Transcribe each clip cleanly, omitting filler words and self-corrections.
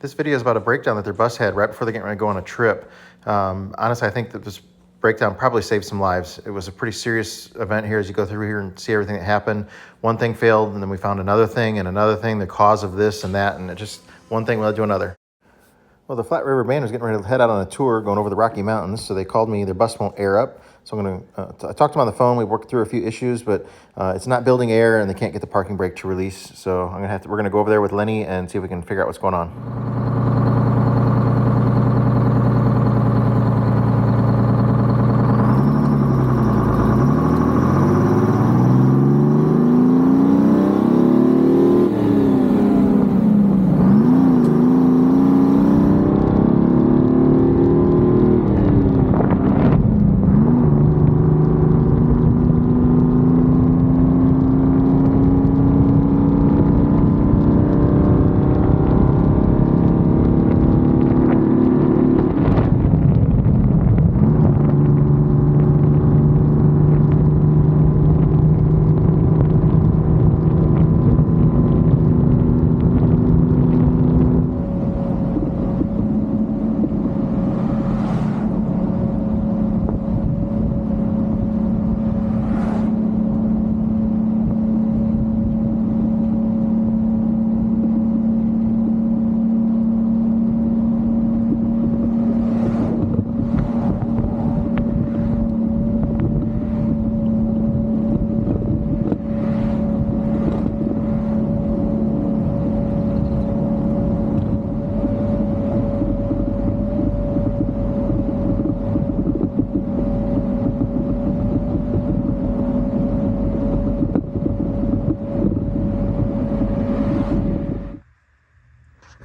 This video is about a breakdown that their bus had right before they get ready to go on a trip. Honestly, I think that this breakdown probably saved some lives. It was a pretty serious event here as you go through here and see everything that happened. One thing failed, and then we found another thing, the cause of this and that, and it just one thing led to another. Well, the Flat River Band was getting ready to head out on a tour going over the Rocky Mountains, so they called me. Their bus won't air up, so I'm going to I talked to them on the phone. We worked through a few issues, but it's not building air, and they can't get the parking brake to release. So we're going to go over there with Lenny and see if we can figure out what's going on.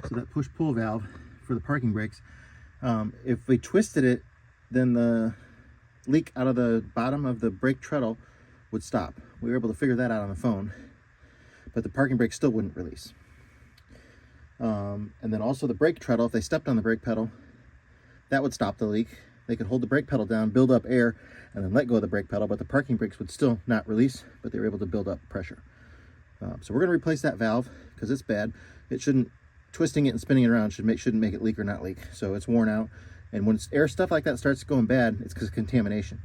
So that push-pull valve for the parking brakes, if we twisted it, then the leak out of the bottom of the brake treadle would stop. We were able to figure that out on the phone, but the parking brake still wouldn't release. And then also the brake treadle, if they stepped on the brake pedal, that would stop the leak. They could hold the brake pedal down, build up air, and then let go of the brake pedal, but the parking brakes would still not release, but they were able to build up pressure. So we're going to replace that valve because it's bad. It shouldn't, twisting it and spinning it around shouldn't make it leak or not leak. So it's worn out. And when air stuff like that starts going bad, it's because of contamination.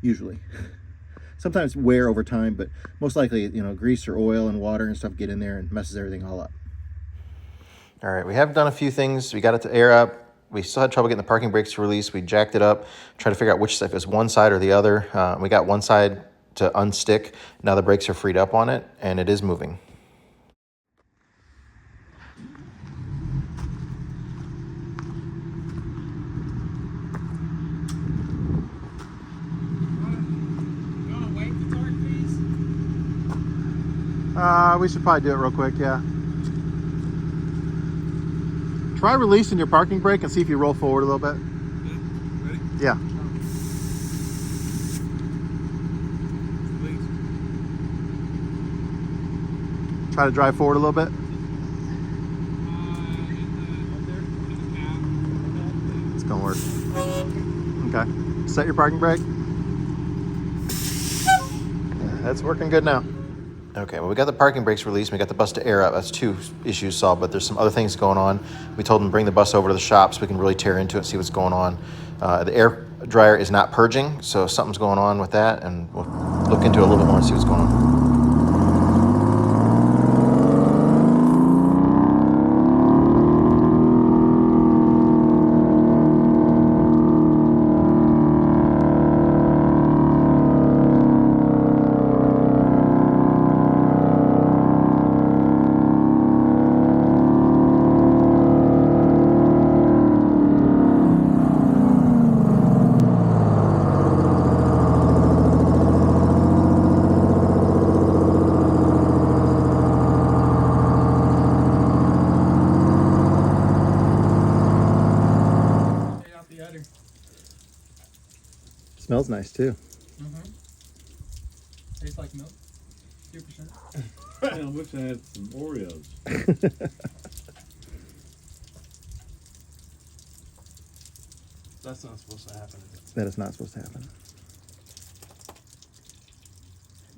Usually. Sometimes wear over time, but most likely, grease or oil and water and stuff get in there and messes everything all up. All right, we have done a few things. We got it to air up. We still had trouble getting the parking brakes to release. We jacked it up, tried to figure out which if it's one side or the other. We got one side to unstick. Now the brakes are freed up on it, and it is moving. We should probably do it real quick, yeah. Try releasing your parking brake and see if you roll forward a little bit. Ready? Yeah. Release. Try to drive forward a little bit. It's gonna work. Okay. Set your parking brake. Yeah, that's working good now. Okay, well, we got the parking brakes released. We got the bus to air up. That's two issues solved, but there's some other things going on. We told them to bring the bus over to the shop so we can really tear into it and see what's going on. The air dryer is not purging, so something's going on with that, and we'll look into it a little bit more and see what's going on. Smells nice too. Tastes like milk. 2%. I wish I had some Oreos. That's not supposed to happen. That is not supposed to happen.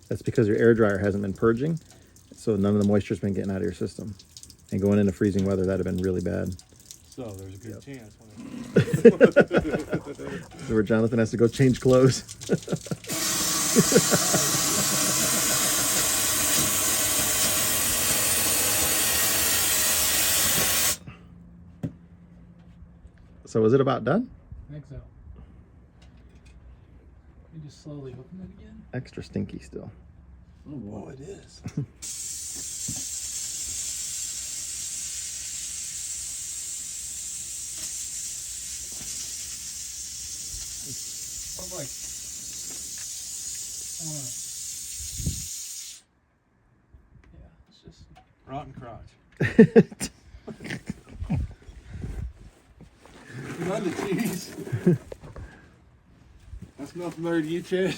That's because your air dryer hasn't been purging, so none of the moisture's been getting out of your system. And going into freezing weather, that'd have been really bad. So there's a good chance. So where Jonathan has to go change clothes. So is it about done? I think so. You just slowly open it again. Extra stinky still. Oh, boy. Oh, it is. I'm like, yeah, it's just rotten crotch. None of cheese. That's not familiar to you, Chad?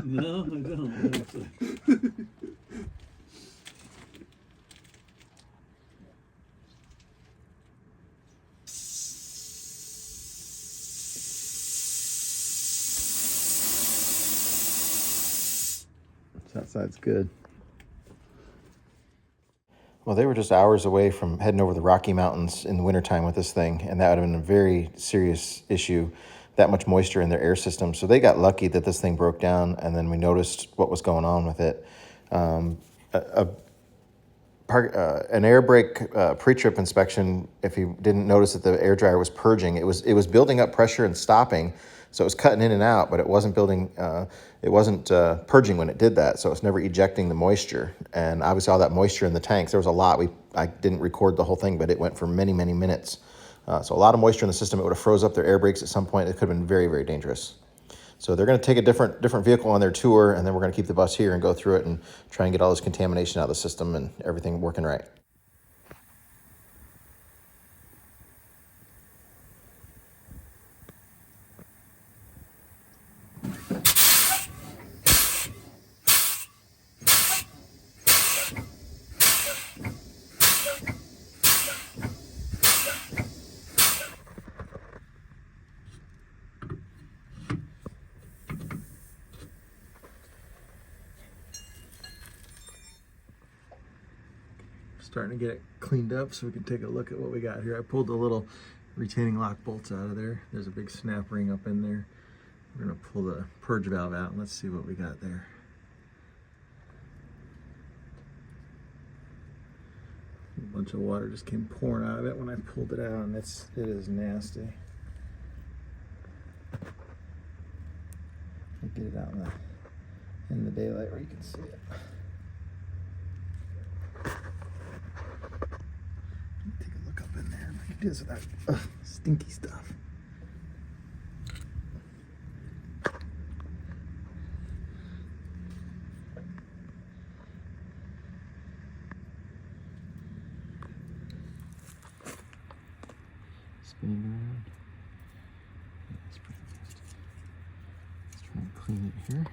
No, I don't. That side's good. Well, they were just hours away from heading over the Rocky Mountains in the wintertime with this thing, and that would have been a very serious issue, that much moisture in their air system. So they got lucky that this thing broke down, and then we noticed what was going on with it. An air brake pre-trip inspection, if you didn't notice that the air dryer was purging, it was building up pressure and stopping, so it was cutting in and out, but it wasn't purging when it did that, so it's never ejecting the moisture. And obviously all that moisture in the tanks, there was a lot. I didn't record the whole thing, but it went for many, many minutes. So a lot of moisture in the system. It would have froze up their air brakes at some point. It could have been very, very dangerous. So they're going to take a different vehicle on their tour, and then we're going to keep the bus here and go through it and try and get all this contamination out of the system and everything working right. Starting to get it cleaned up so we can take a look at what we got here. I pulled the little retaining lock bolts out of there. There's a big snap ring up in there. We're going to pull the purge valve out and let's see what we got there. A bunch of water just came pouring out of it when I pulled it out, and it is nasty. I'll get it out in the daylight where you can see it. Take a look up in there like it is with that stinky stuff. Spinning around. That's pretty nasty. Let's try and clean it here.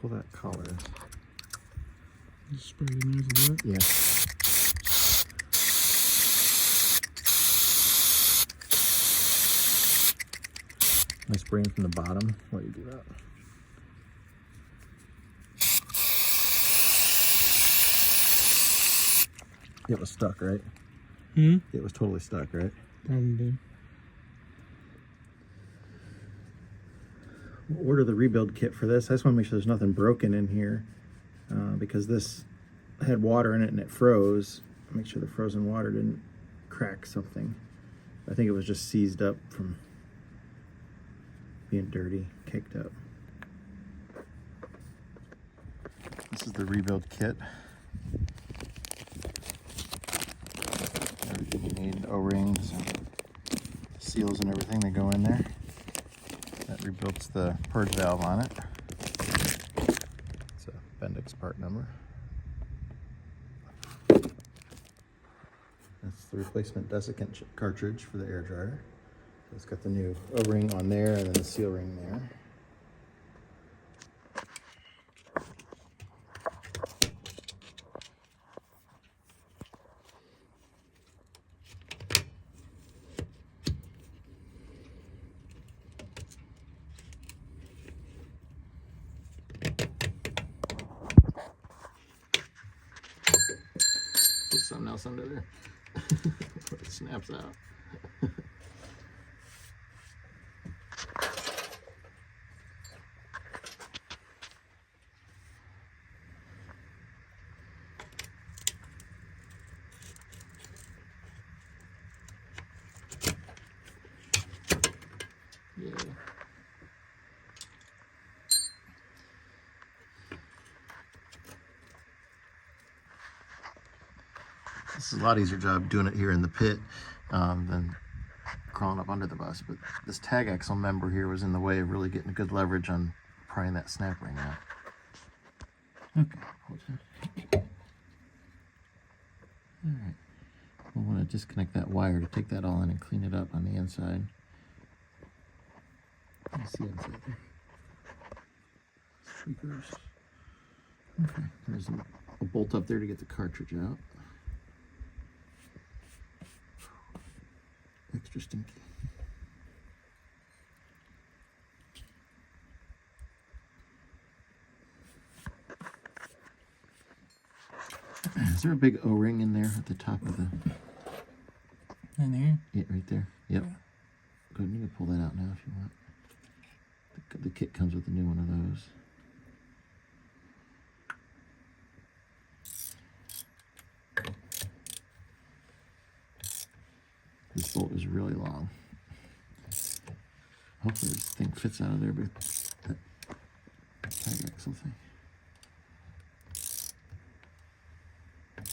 Pull that collar. Just spray the noise a bit. Yeah. Am I spraying from the bottom while you do that? It was stuck, right? It was totally stuck, right? Probably. We'll order the rebuild kit for this. I just want to make sure there's nothing broken in here because this had water in it and it froze. Make sure the frozen water didn't crack something. I think it was just seized up from being dirty, caked up. This is the rebuild kit. Everything you need, O-rings, and seals and everything, they go in there. That rebuilds the purge valve on it. It's a Bendix part number. That's the replacement desiccant cartridge for the air dryer. So it's got the new O-ring on there and then the seal ring there. something else under there. It snaps out. Yeah. This is a lot easier job doing it here in the pit than crawling up under the bus, but this tag axle member here was in the way of really getting a good leverage on prying that snap ring out. Okay, alright, we'll want to disconnect that wire to take that all in and clean it up on the inside. Let me see inside there. Speakers. Okay, there's a bolt up there to get the cartridge out. Extra stinky. Is there a big O-ring in there at the top of the... In here? Yeah, right there. Yep. Yeah. Go ahead, you can pull that out now if you want. The kit comes with a new one of those. This bolt is really long. Hopefully this thing fits out of there, but that tag axle thing. It's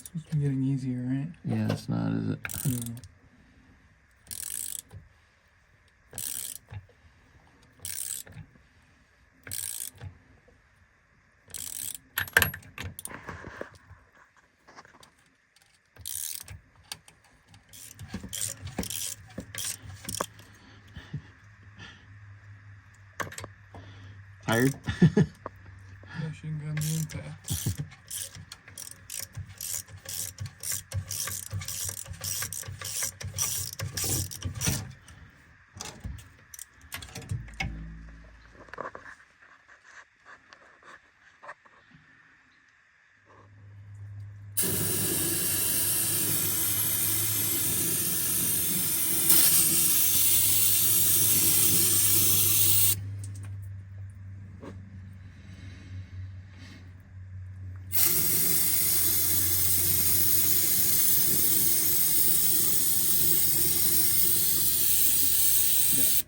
supposed to be getting easier, right? Yeah, it's not, is it? No. Tired? Pushing on the impact.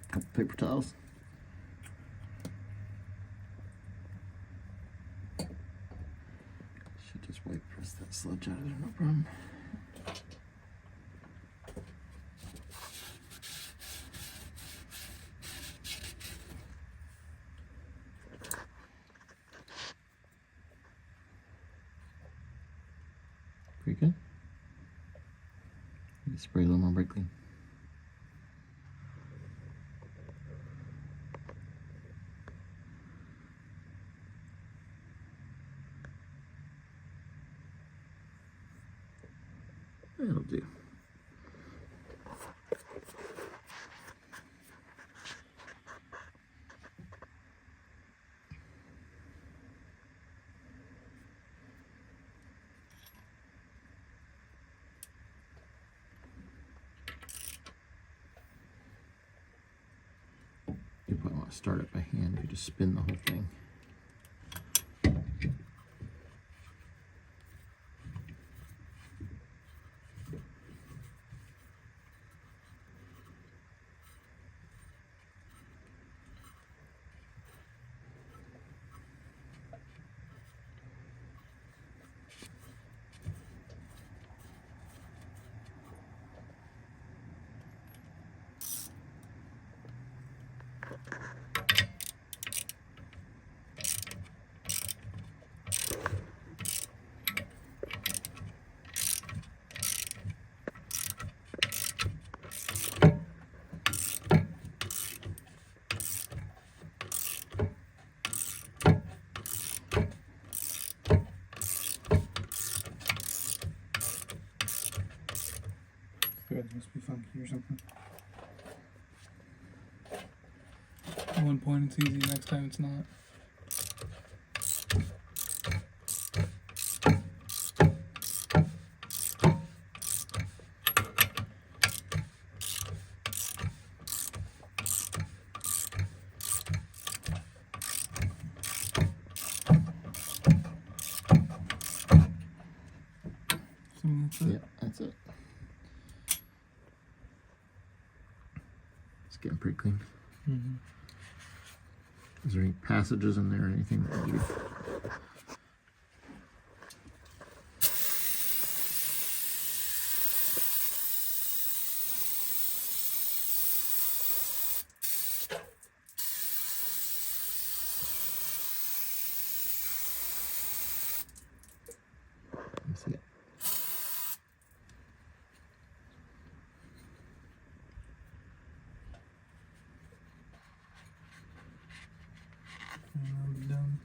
Couple paper towels. Should just wipe press that sludge out of there, no problem. Pretty good. You can spray a little more brake clean. That'll do. You probably want to start it by hand if you just spin the whole thing. Thread must be funky or something. At one point it's easy, next time it's not. Yeah, that's it. It's getting pretty clean. Mm-hmm. Is there any passages in there or anything that need to be? Let me see it. Done.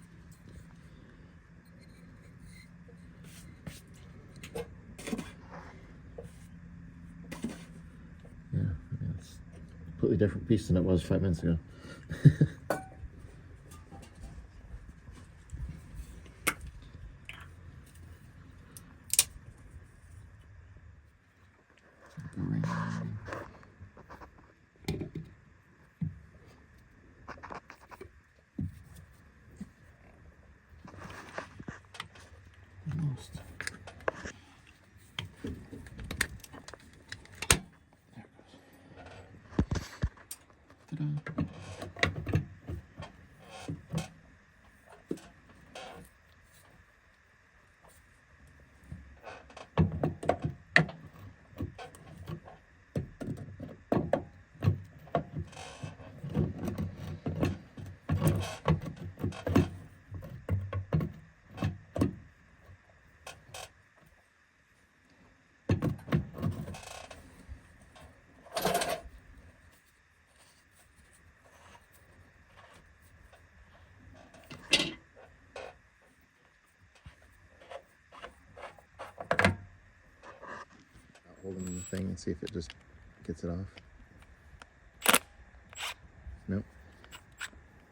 Yeah, it's a completely different piece than it was 5 minutes ago. Almost. There it goes. Ta-da. Hold in the thing and see if it just gets it off. Nope.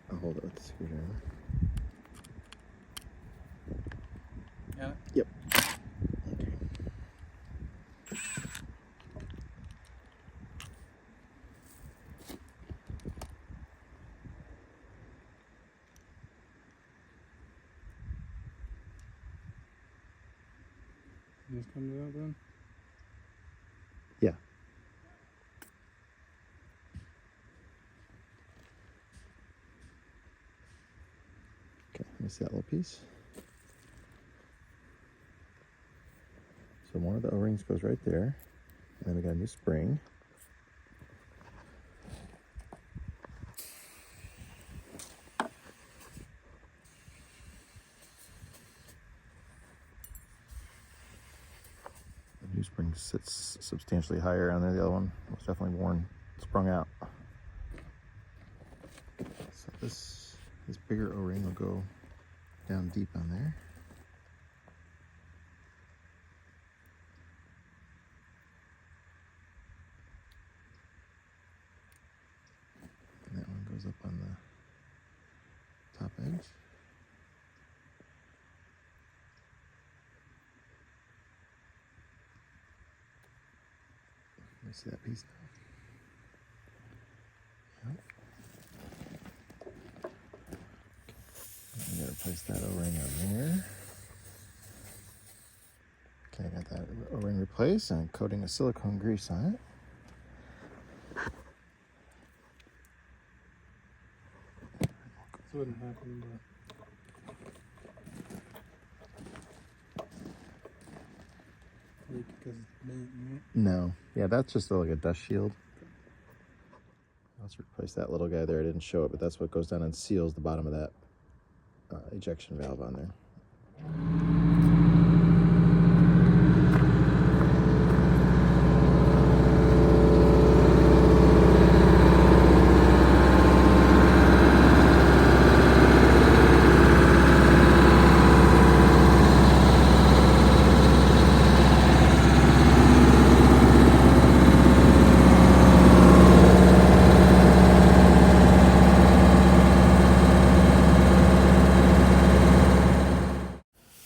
I'll hold it with the screwdriver. Yeah. Yep. Okay. This comes out then. Yeah. Okay, let me see that little piece. So one of the O-rings goes right there. And then we got a new spring. The new spring sits substantially higher on there. The other one was definitely worn, sprung out. So this bigger O-ring will go down deep on there. And that one goes up on the top edge. Let me see that piece now. Yep. I'm gonna replace that O-ring on there. Okay, I got that O-ring replaced and I'm coating a silicone grease on it. This wouldn't happen, but because it's bent, right? No, yeah, that's just like a dust shield. Let's replace that little guy there. I didn't show it, but that's what goes down and seals the bottom of that ejection valve on there.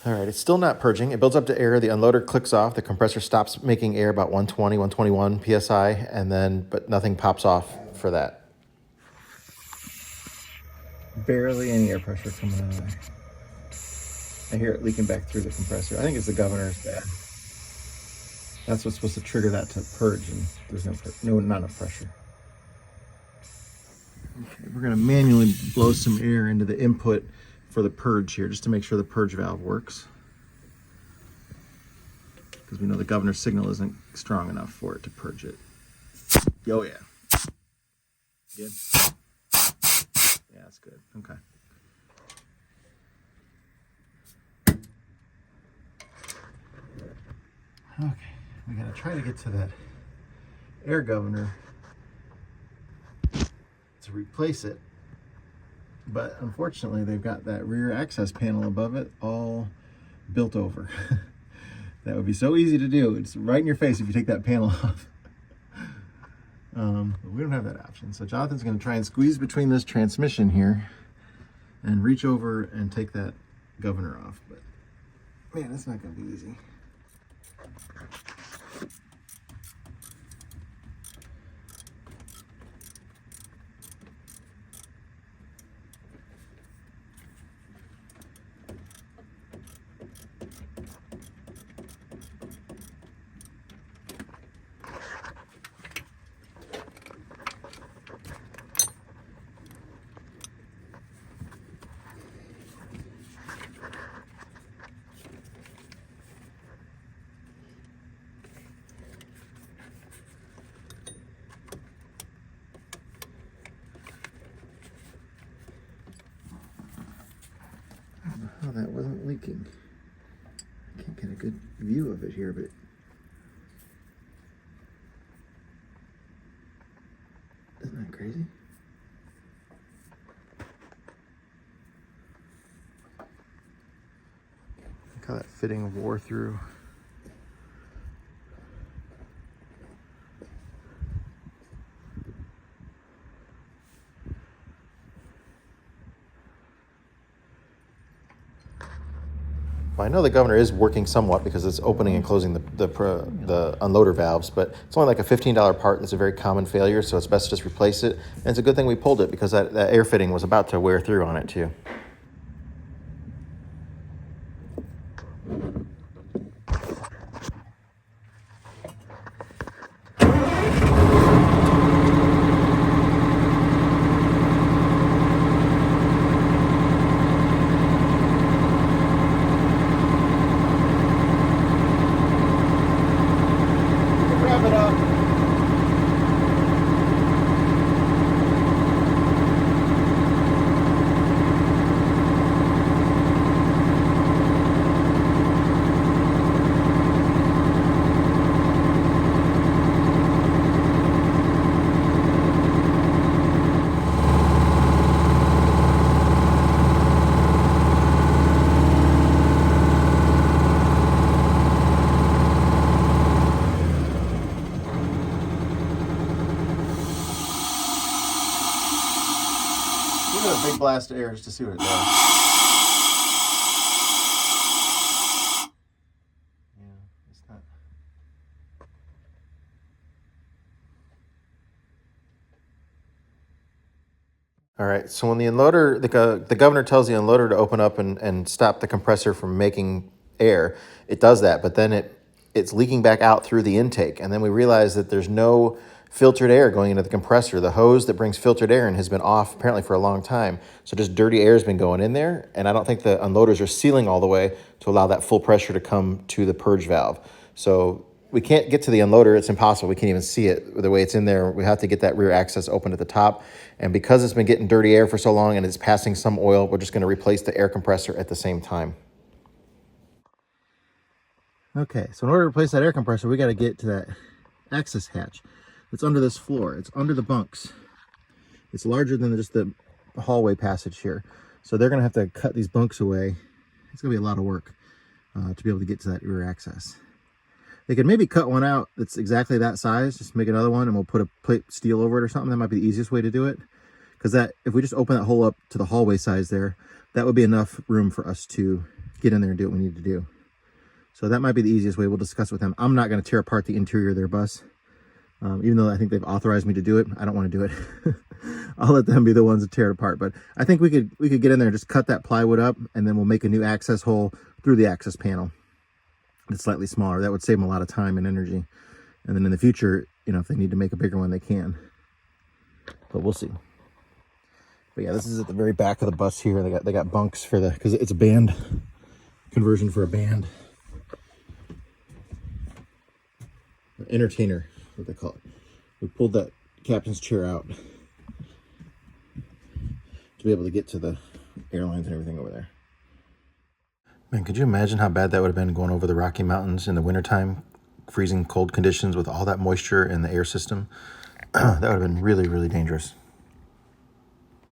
All right, it's still not purging. It builds up to air. The unloader clicks off. The compressor stops making air about 120, 121 PSI, and then, but nothing pops off for that. Barely any air pressure coming out of there. I hear it leaking back through the compressor. I think it's the governor's bad. That's what's supposed to trigger that to purge, and there's not enough pressure. Okay, we're gonna manually blow some air into the input for the purge here, just to make sure the purge valve works. Because we know the governor's signal isn't strong enough for it to purge it. Oh yeah. Good? Yeah, that's good. Okay. Okay, we gotta try to get to that air governor to replace it. But unfortunately, they've got that rear access panel above it all built over. That would be so easy to do. It's right in your face if you take that panel off. But we don't have that option. So Jonathan's going to try and squeeze between this transmission here and reach over and take that governor off. But man, that's not going to be easy. Oh, that wasn't leaking. I can't get a good view of it here, but isn't that crazy? Look how that fitting wore through. Well, I know the governor is working somewhat because it's opening and closing the unloader valves, but it's only like a $15 part. That's a very common failure, so it's best to just replace it. And it's a good thing we pulled it because that air fitting was about to wear through on it too. Give it a big blast of air just to see what it does. Yeah, it's not. All right, so when the unloader, the governor tells the unloader to open up and stop the compressor from making air, it does that, but then it's leaking back out through the intake. And then we realize that there's no filtered air going into the compressor. The hose that brings filtered air in has been off apparently for a long time. So just dirty air has been going in there. And I don't think the unloaders are sealing all the way to allow that full pressure to come to the purge valve. So we can't get to the unloader. It's impossible. We can't even see it the way it's in there. We have to get that rear access open at the top. And because it's been getting dirty air for so long and it's passing some oil, we're just going to replace the air compressor at the same time. Okay, so in order to replace that air compressor, we got to get to that access hatch. It's under this floor. It's under the bunks. It's larger than just the hallway passage here. So they're going to have to cut these bunks away. It's going to be a lot of work to be able to get to that rear access. They could maybe cut one out that's exactly that size, just make another one, and we'll put a plate steel over it or something. That might be the easiest way to do it. Because that, if we just open that hole up to the hallway size there, that would be enough room for us to get in there and do what we need to do. So that might be the easiest way. We'll discuss with them. I'm not going to tear apart the interior of their bus. Even though I think they've authorized me to do it, I don't want to do it. I'll let them be the ones to tear it apart. But I think we could get in there and just cut that plywood up, and then we'll make a new access hole through the access panel. that's slightly smaller. That would save them a lot of time and energy. And then in the future, you know, if they need to make a bigger one, they can. But we'll see. But yeah, this is at the very back of the bus here. They got bunks for the, because it's a band conversion for a band. Entertainer, what they call it. We pulled that captain's chair out to be able to get to the airlines and everything over there. Man, could you imagine how bad that would have been going over the Rocky Mountains in the wintertime, freezing cold conditions with all that moisture in the air system? That would have been really, really dangerous.